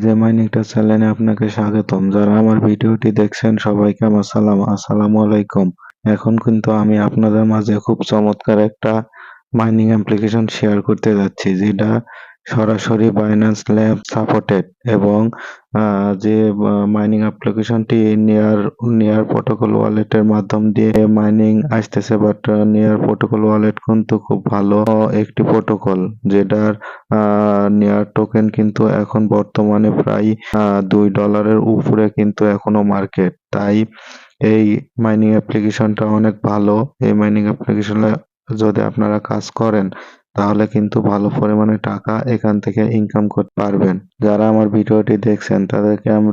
যে মাইনিংটা চ্যানেলে আপনাকে স্বাগতম। যারা আমার ভিডিওটি দেখছেন সবাইকে আমার আসসালামু আলাইকুম। এখন কিন্তু আমি আপনাদের মাঝে খুব চমৎকার একটা মাইনিং অ্যাপ্লিকেশন শেয়ার করতে যাচ্ছি, যেটা সরাসরি বাইন্যান্স ল্যাব সাপোর্টেড এবং যে মাইনিং অ্যাপ্লিকেশনটি নিয়ার প্রোটোকল ওয়ালেটের মাধ্যম দিয়ে মাইনিং আসতেছে। বাট নিয়ার প্রোটোকল ওয়ালেট কিন্তু খুব ভালো একটি প্রোটোকল, যেটার নেয়ার টোকেন কিন্তু এখন বর্তমানে প্রায় $2 উপরে কিন্তু এখনো মার্কেট। তাই এই মাইনিং অ্যাপ্লিকেশনটা অনেক ভালো। এই মাইনিং অ্যাপ্লিকেশনে যদি আপনারা কাজ করেন তাহলে কিন্তু ভালো পরিমাণে টাকা এখান থেকে ইনকাম করতে পারবেন। যারা আমার ভিডিওটি দেখছেন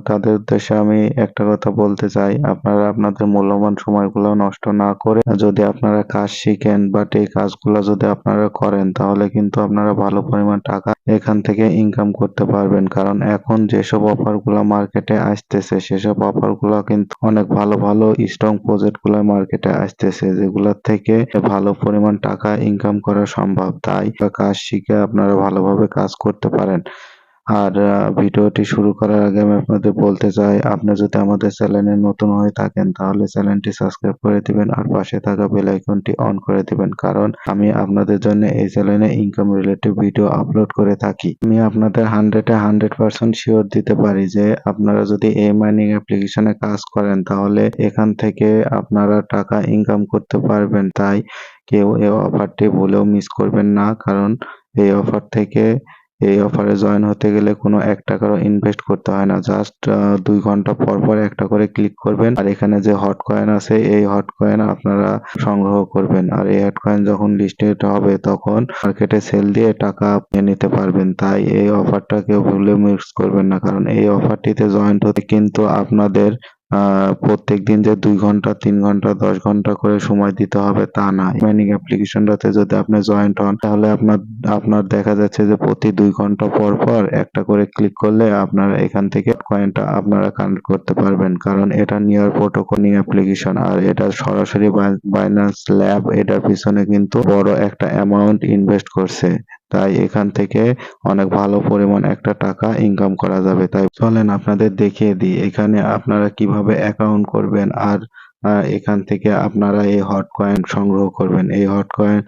তাদের উদ্দেশ্যে আমি একটা কথা বলতে চাই, আপনারা আপনাদের মূল্যবান সময়গুলো নষ্ট না করে যদি আপনারা কাজ শিখেন বাট এই কাজগুলো যদি আপনারা করেন তাহলে কিন্তু আপনারা ভালো পরিমাণ টাকা এখান থেকে ইনকাম করতে পারবেন। কারণ এখন যেসব অফারগুলো মার্কেটে আসতেছে সেসব অফারগুলো কিন্তু অনেক ভালো ভালো স্ট্রং প্রজেক্টগুলো মার্কেটে আসতেছে, যেগুলোর থেকে ভালো পরিমাণ টাকা ইনকাম করা সম্ভব। তাই কাজ শিখে আপনারা ভালোভাবে কাজ করতে পারেন। আর ভিডিওটি শুরু করার আগে আমি আপনাদের বলতে চাই, আপনি যদি আমাদের চ্যানেলে নতুন হয়ে থাকেন তাহলে চ্যানেলটি সাবস্ক্রাইব করে দিবেন আর পাশে থাকা বেল আইকনটি অন করে দিবেন, কারণ আমি আপনাদের জন্য এই চ্যানেলে ইনকাম রিলেটেড ভিডিও আপলোড করে থাকি। আমি আপনাদের 100% শিওর দিতে পারি যে আপনারা যদি এই মাইনিং অ্যাপ্লিকেশনে কাজ করেন তাহলে এখান থেকে আপনারা টাকা ইনকাম করতে পারবেন। তাই কেউ এই অফারটি ভুলেও মিস করবেন না, কারণ এই অফারে জয়েন হতে গেলে কোনো $1 ইনভেস্ট করতে হয় না। জাস্ট 2 ঘন্টা পর পর একটা করে ক্লিক করবেন আর এখানে যে হট কয়েন আছে এই হট কয়েন আপনারা সংগ্রহ করবেন। আর এই হট কয়েন যখন লিস্টেড হবে তখন মার্কেটে সেল দিয়ে টাকা নিয়ে নিতে পারবেন। তাই এই অফারটা কেউ ভুলেও মিস করবেন না, কারণ এই অফারটিতে জয়েন হতে কিন্তু আপনাদের প্রত্যেকদিন যে 2 ঘন্টা 3 ঘন্টা 10 ঘন্টা করে সময় দিতে হবে তা না। মাইনিং অ্যাপ্লিকেশনটাতে যদি আপনি জয়েন্ট হন তাহলে আপনার দেখা যাচ্ছে যে প্রতি 2 ঘন্টা পর পর একটা করে ক্লিক করলে আপনারা এখান থেকে কয়েনটা আপনারা কালেক্ট করতে পারবেন। কারণ এটা নিয়ার প্রোটোকলিং অ্যাপ্লিকেশন আর এটা সরাসরি বাইন্যান্স ল্যাব এটার পিছনে কিন্তু বড় একটা অ্যামাউন্ট ইনভেস্ট করছে। তাই এখান থেকে অনেক ভালো পরিমাণ একটা টাকা ইনকাম করা যাবে। তাই চলেন আপনাদের দেখিয়ে দিই এখানে আপনারা কিভাবে অ্যাকাউন্ট করবেন আর এখান থেকে আপনারা এই হট কয়েন সংগ্রহ করবেন। এই হট কয়েন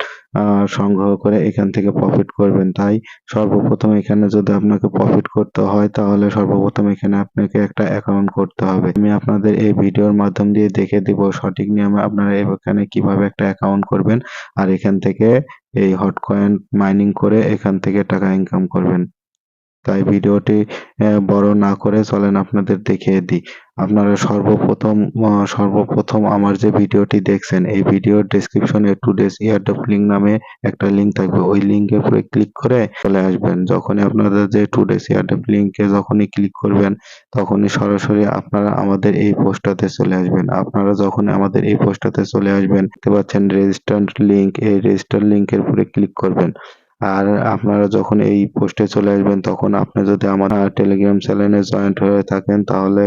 সংগ্রহ করে এখান থেকে প্রফিট করবেন। তাই সর্বপ্রথম এখানে যদি আপনাকে প্রফিট করতে হয় তাহলে সর্বপ্রথম এখানে আপনাকে একটা অ্যাকাউন্ট করতে হবে। আমি আপনাদের এই ভিডিওর মাধ্যম দিয়ে দেখে দিব সঠিক নিয়মে আপনারা এখানে কিভাবে একটা অ্যাকাউন্ট করবেন আর এখান থেকে এই হট কয়েন মাইনিং করে এখান থেকে টাকা ইনকাম করবেন। তাই ভিডিওটি বড় না করে চলেন আপনাদের দেখিয়ে দিই। আপনারা সর্বপ্রথম আমার যে ভিডিওটি দেখছেন এই ভিডিওর ডেসক্রিপশনে টুডেস এয়ারড্রপ লিঙ্ক নামে একটা লিঙ্ক থাকবে, ওই লিঙ্কের উপরে ক্লিক করে চলে আসবেন। যখনই আপনাদের যে টুডেস এয়ারড্রপ লিঙ্কে যখনই ক্লিক করবেন তখনই সরাসরি আপনারা আমাদের এই পোস্টটাতে চলে আসবেন। আপনারা যখন আমাদের এই পোস্টটাতে চলে আসবেন দেখতে পাচ্ছেন রেজিস্টার লিঙ্ক, এই রেজিস্টার লিঙ্কের উপরে ক্লিক করবেন। আর আপনারা যখন এই পোস্টে চলে আসবেন তখন আপনি যদি আমার টেলিগ্রাম চ্যানেলে জয়েন্ট হয়ে থাকেন তাহলে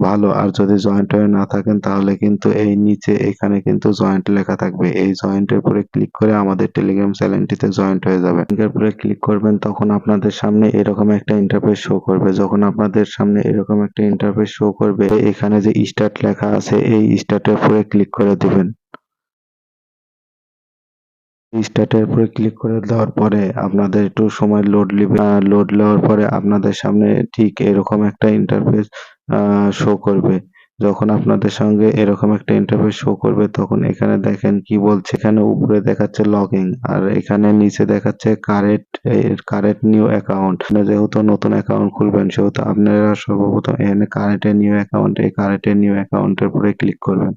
ভালো, আর যদি জয়েন্ট হয়ে না থাকেন তাহলে কিন্তু এই নিচে এখানে কিন্তু জয়েন্ট লেখা থাকবে, এই জয়েন্টের উপরে ক্লিক করে আমাদের টেলিগ্রাম চ্যানেলটিতে জয়েন্ট হয়ে যাবেন। লিঙ্কের উপরে ক্লিক করবেন তখন আপনাদের সামনে এরকম একটা ইন্টারফেস শো করবে। যখন আপনাদের সামনে এরকম একটা ইন্টারফেস শো করবে এখানে যে স্টার্ট লেখা আছে এই স্টার্টের উপরে ক্লিক করে দিবেন। স্টার্টের উপরে ক্লিক করে দেওয়ার পরে আপনাদের একটু সময় লোড নেবে। লোড নেওয়ার পরে আপনাদের সামনে ঠিক এরকম একটা ইন্টারফেস শো করবে। যখন আপনাদের সঙ্গে এরকম একটা ইন্টারফেস শো করবে তখন এখানে দেখেন কি বলছে, এখানে উপরে দেখাচ্ছে লগইন আর এখানে নিচে দেখাচ্ছে কারেন্ট নিউ অ্যাকাউন্ট। যেহেতু নতুন অ্যাকাউন্ট খুলবেন সেহেতু আপনারা সর্বপ্রথম এখানে কারেন্ট নিউ অ্যাকাউন্ট, এই কারেন্ট নিউ অ্যাকাউন্টের উপরে ক্লিক করবেন।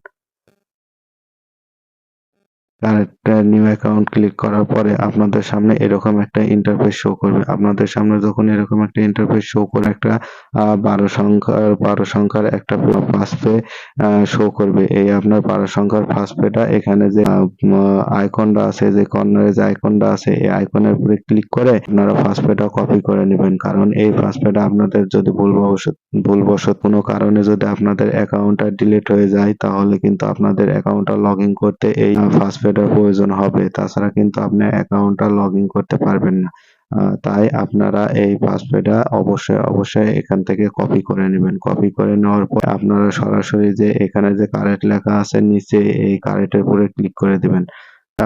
আরেকটা নিউ অ্যাকাউন্ট ক্লিক করার পরে আপনাদের সামনে এরকম একটা ইন্টারফেস শো করবে। আপনাদের সামনে যখন এরকম একটা ইন্টারফেস শো করে একটা 12 সংখ্যার একটা ফার্স্ট পে শো করবে। এই আপনার 12 সংখ্যার ফার্স্ট পেটা এখানে যে আইকনটা আছে, যে কর্নারে যে আইকনটা আছে এই আইকনের উপরে ক্লিক করে আপনারা ফার্স্ট পেটা কপি করে নেবেন। কারণ এই ফার্স্ট পেটা আপনাদের যদি ভুলবশত কোনো কারণে যদি আপনাদের অ্যাকাউন্টটা ডিলিট হয়ে যায় তাহলে কিন্তু আপনাদের অ্যাকাউন্টটা লগ ইন করতে এই ফার্স্ট পেটার প্রয়োজন হবে, তাছাড়া কিন্তু আপনি অ্যাকাউন্টটা লগ ইন করতে পারবেন না। তাই আপনারা এই পাসওয়ার্ডটা অবশ্যই এখান থেকে কপি করে নেবেন। কপি করে নেওয়ার পর আপনারা সরাসরি যে এখানে যে কারেক্ট লেখা আছে নিচে এই কারেক্টের উপরে ক্লিক করে দিবেন।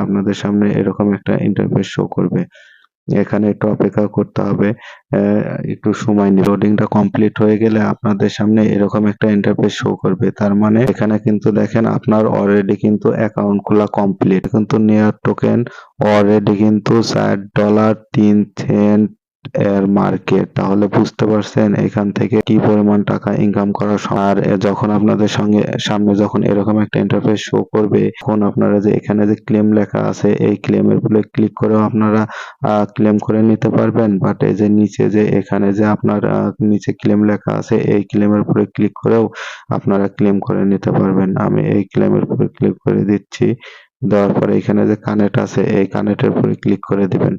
আপনাদের সামনে এরকম একটা ইন্টারফেস শো করবে। এখানে একটু অপেক্ষা করতে হবে। একটু সময় নিয়ে লোডিংটা কমপ্লিট হয়ে গেলে আপনাদের সামনে এরকম একটা ইন্টারফেস শো করবে। তার মানে এখানে কিন্তু দেখেন আপনার অলরেডি কিন্তু অ্যাকাউন্ট খোলা কমপ্লিট। কিন্তু নেয়ার টোকেন অলরেডি কিন্তু $4.03 এর মার্কেট। তাহলে বুঝতে পারছেন এখান থেকে কি পরিমাণ টাকা ইনকাম করা আর যখন আপনাদের সামনে যখন এরকম একটা ইন্টারফেস শো করবে, তখন আপনারা যে এখানে যে ক্লেম লেখা আছে এই ক্লেমের উপরে ক্লিক করেও আপনারা ক্লেম করে নিতে পারবেন। বাট এই যে নিচে যে এখানে যে আপনার নিচে ক্লেম লেখা আছে এই ক্লেমের উপরে ক্লিক করেও আপনারা ক্লেম করে নিতে পারবেন। আমি এই ক্লেমের উপরে ক্লিক করে দিচ্ছি। দেওয়ার পরে এখানে যে কানেক্ট আছে এই কানেক্টের উপরে ক্লিক করে দিবেন।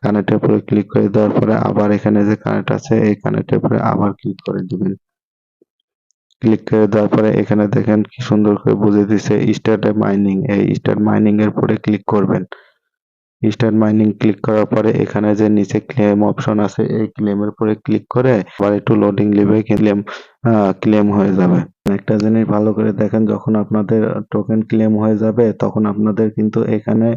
কানেক্টের উপরে ক্লিক করে দেওয়ার পরে আবার এখানে যে কানেক্ট আছে এই কানেক্টের উপরে আবার ক্লিক করে দিবেন। ক্লিক করে দেওয়ার পরে এখানে দেখেন কি সুন্দর করে বুঝিয়ে দিছে স্টার্ট মাইনিং। এই স্টার্ট মাইনিং এর উপরে ক্লিক করবেন। স্টার্ট মাইনিং ক্লিক করার পরে এখানে যে নিচে ক্লেম অপশন আছে এই ক্লেমের উপরে ক্লিক করে আবার একটু লোডিং নেবে ক্লেম হয়ে যাবে। একটা জিনিস ভালো করে দেখেন যখন আপনাদের টোকেন ক্লেম হয়ে যাবে তখন আপনাদের কিন্তু এখানে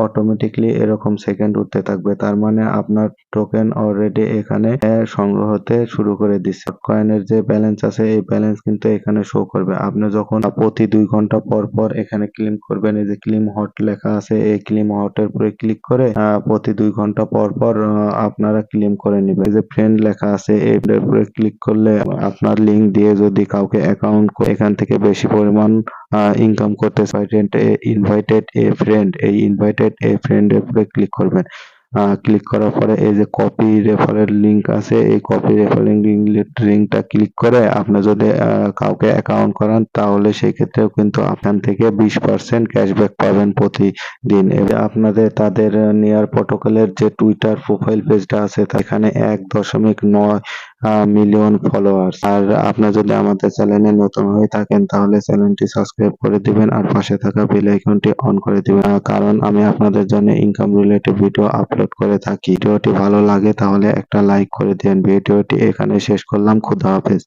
অটোমেটিকলি এরকম সেকেন্ড উঠতে থাকবে। তার মানে আপনার টোকেন অলরেডি এখানে সংগ্রহ হতে শুরু করে দিচ্ছে। কয়েনের যে ব্যালেন্স আছে এই ব্যালেন্স কিন্তু এখানে শো করবে। আপনি যখন প্রতি 2 ঘন্টা পর পর এখানে ক্লেম করবেন, এই যে ক্লেম হট লেখা আছে এই ক্লেম হটের উপরে ক্লিক করে প্রতি 2 ঘন্টা পর পর আপনারা ক্লেম করে নেবেন। এই যে ফ্রেন্ড লেখা আছে এর উপরে ক্লিক করলে আপনার লিংক দিয়ে যদি কাউকে অ্যাকাউন্ট এখান থেকে বেশি পরিমাণ ইনকাম করতে ইনভাইটেড এ ফ্রেন্ড এই ইনভাইটেড এ ফ্রেন্ড এর উপরে ক্লিক করবেন। ক্লিক করার পরে এই যে কপি রেফারেল লিংক আছে এই কপি রেফারেল লিংকটা ক্লিক করে আপনি যদি কাউকে অ্যাকাউন্ট করান তাহলে সেই ক্ষেত্রেও কিন্তু আপনার থেকে 20% ক্যাশব্যাক পাবেন প্রতিদিন। আপনাদের তাদের নেয়ার প্রোটোকলের যে টুইটার প্রোফাইল পেজটা আছে এখানে 1.9 মিলিয়ন ফলোয়ার্স। আর আপনি যদি আমাদের চ্যানেলে নতুন হয়ে থাকেন তাহলে চ্যানেলটি সাবস্ক্রাইব করে দিবেন আর পাশে থাকা বেল আইকনটি অন করে দিবেন। কারণ আমি আপনাদের জন্য ইনকাম রিলেটেড ভিডিও আপলোড করে থাকি। ভিডিওটি ভালো লাগে তাহলে একটা লাইক করে দিন। ভিডিওটি এখানে শেষ করলাম। খোদা হাফেজ।